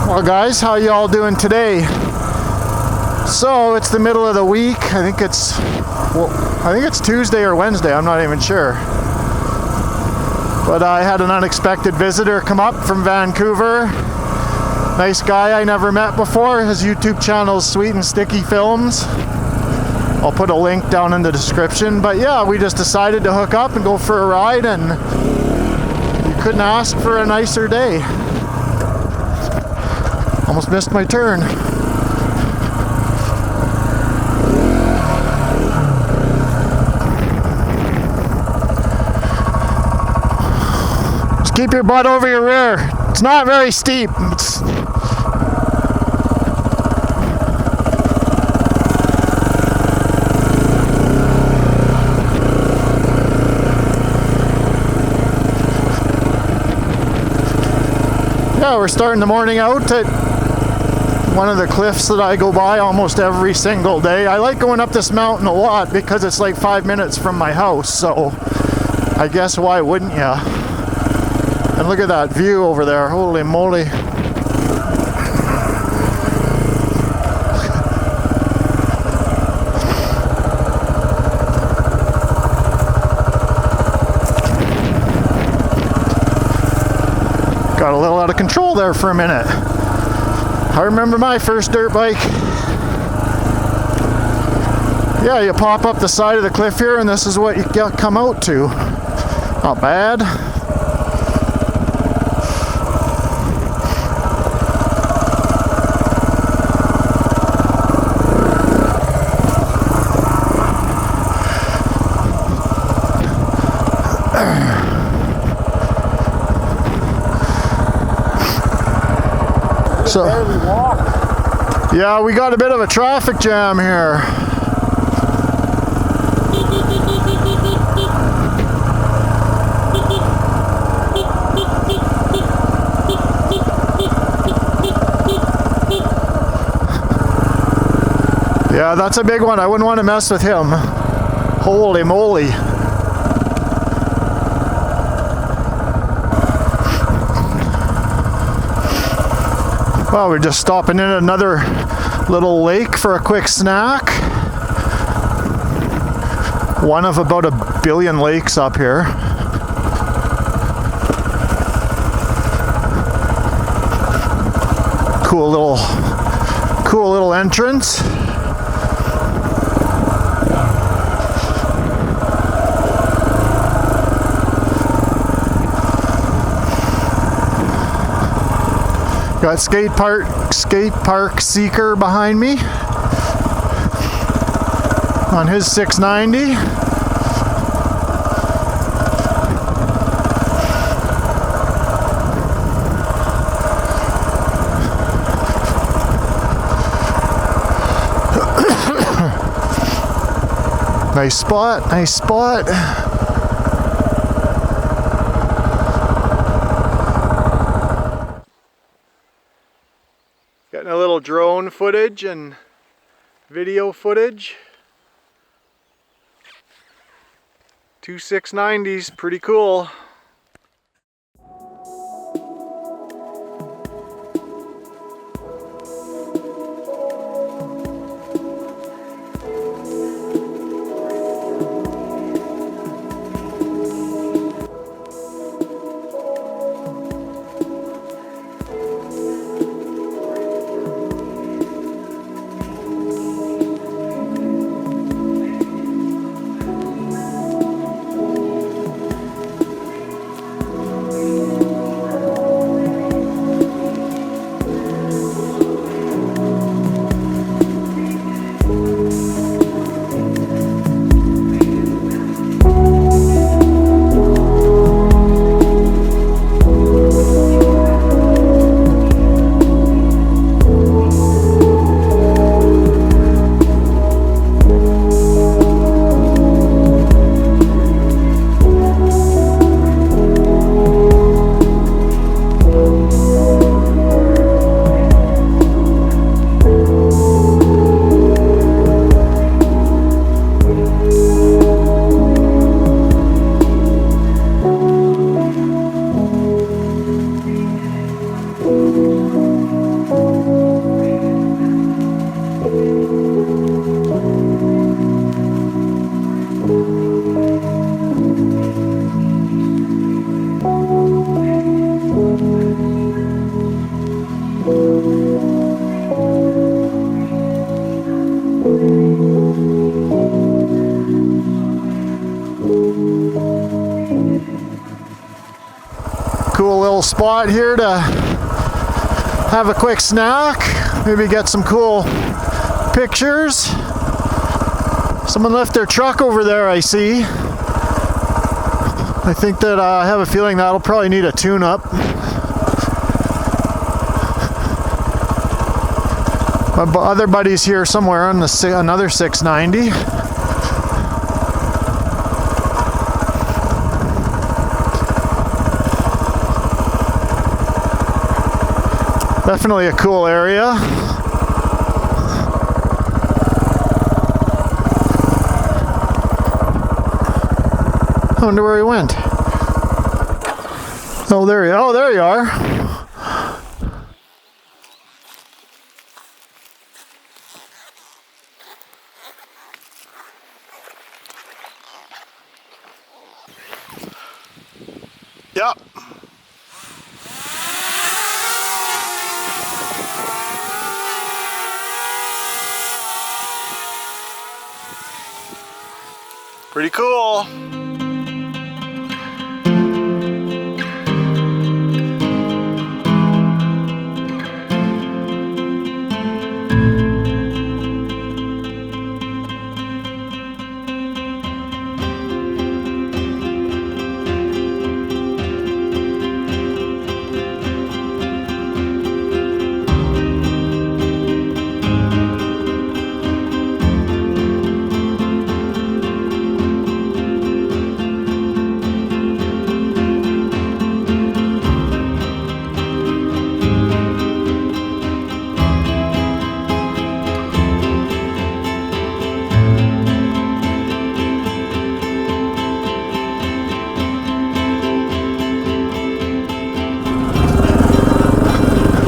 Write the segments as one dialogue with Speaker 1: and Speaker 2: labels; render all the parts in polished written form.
Speaker 1: Well guys, how you all doing today? So it's the middle of the week. I think it's Tuesday or Wednesday, I'm not even sure. But I had an unexpected visitor come up from Vancouver. Nice guy I never met before. His YouTube channel is SweetandStickyFilms. I'll put a link down in the description. But yeah, we just decided to hook up and go for a ride, and you couldn't ask for a nicer day. Almost missed my turn. Just keep your butt over your rear. It's not very steep. Yeah, we're starting the morning out at one of the cliffs that I go by almost every single day. I like going up this mountain a lot because it's like 5 minutes from my house, so I guess why wouldn't ya? And look at that view over there, holy moly. Got a little out of control there for a minute. I remember my first dirt bike. Yeah, you pop up the side of the cliff here and this is what you come out to. Not bad. So, yeah, we got a bit of a traffic jam here. Yeah, that's a big one. I wouldn't want to mess with him. Holy moly. Well, we're just stopping in another little lake for a quick snack. One of about 1 billion lakes up here. Cool little entrance. Got skate park seeker behind me on his 690. Nice spot, nice spot. Getting a little drone footage and video footage. 2 690s, pretty cool. little spot here to have a quick snack, maybe get some cool pictures. Someone left their truck over there, I see. I think that I have a feeling that'll probably need a tune-up. My other buddy's here somewhere on another 690. Definitely a cool area. I wonder where he went. Oh, there you are. Yep. Pretty cool.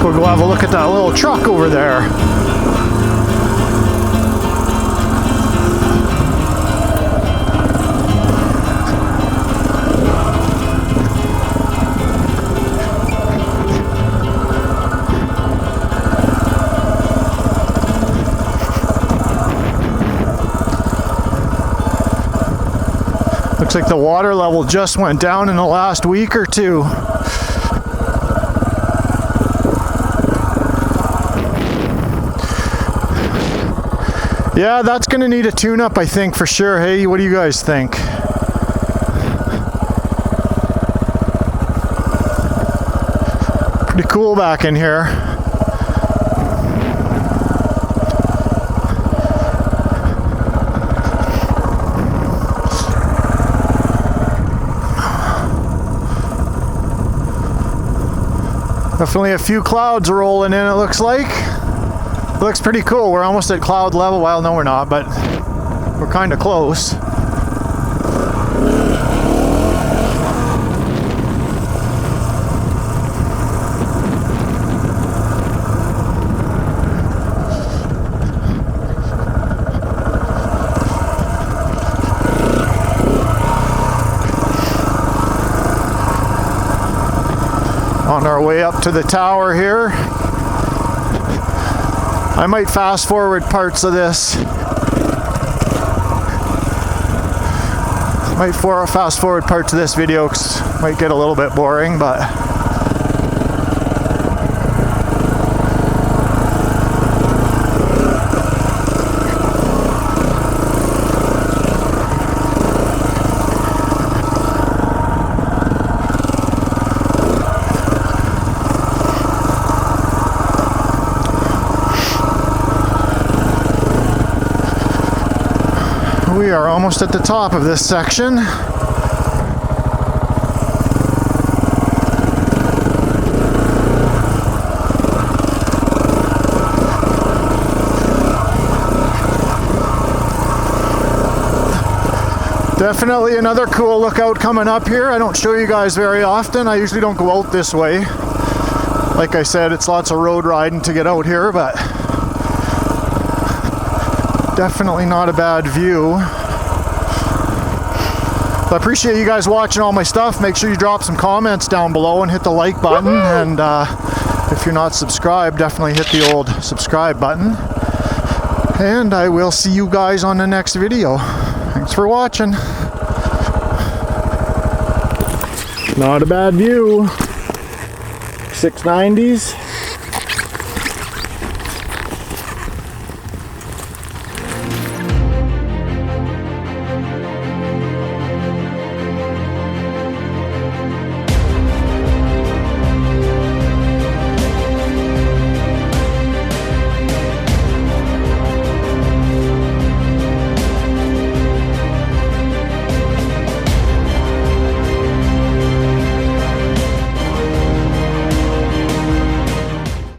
Speaker 1: We'll go have a look at that little truck over there. Looks like the water level just went down in the last week or two. Yeah, that's going to need a tune-up, I think, for sure. Hey, what do you guys think? Pretty cool back in here. Definitely a few clouds rolling in, it looks like. It looks pretty cool. We're almost at cloud level. Well, no, we're not, but we're kind of close. On our way up to the tower here. I might fast forward parts of this. Might fast forward parts of this video because it might get a little bit boring, but we are almost at the top of this section. Definitely another cool lookout coming up here. I don't show you guys very often. I usually don't go out this way. Like I said, it's lots of road riding to get out here, but definitely not a bad view. I appreciate you guys watching all my stuff. Make sure you drop some comments down below and hit the like button. And if you're not subscribed, definitely hit the old subscribe button. And I will see you guys on the next video. Thanks for watching. Not a bad view. 690s.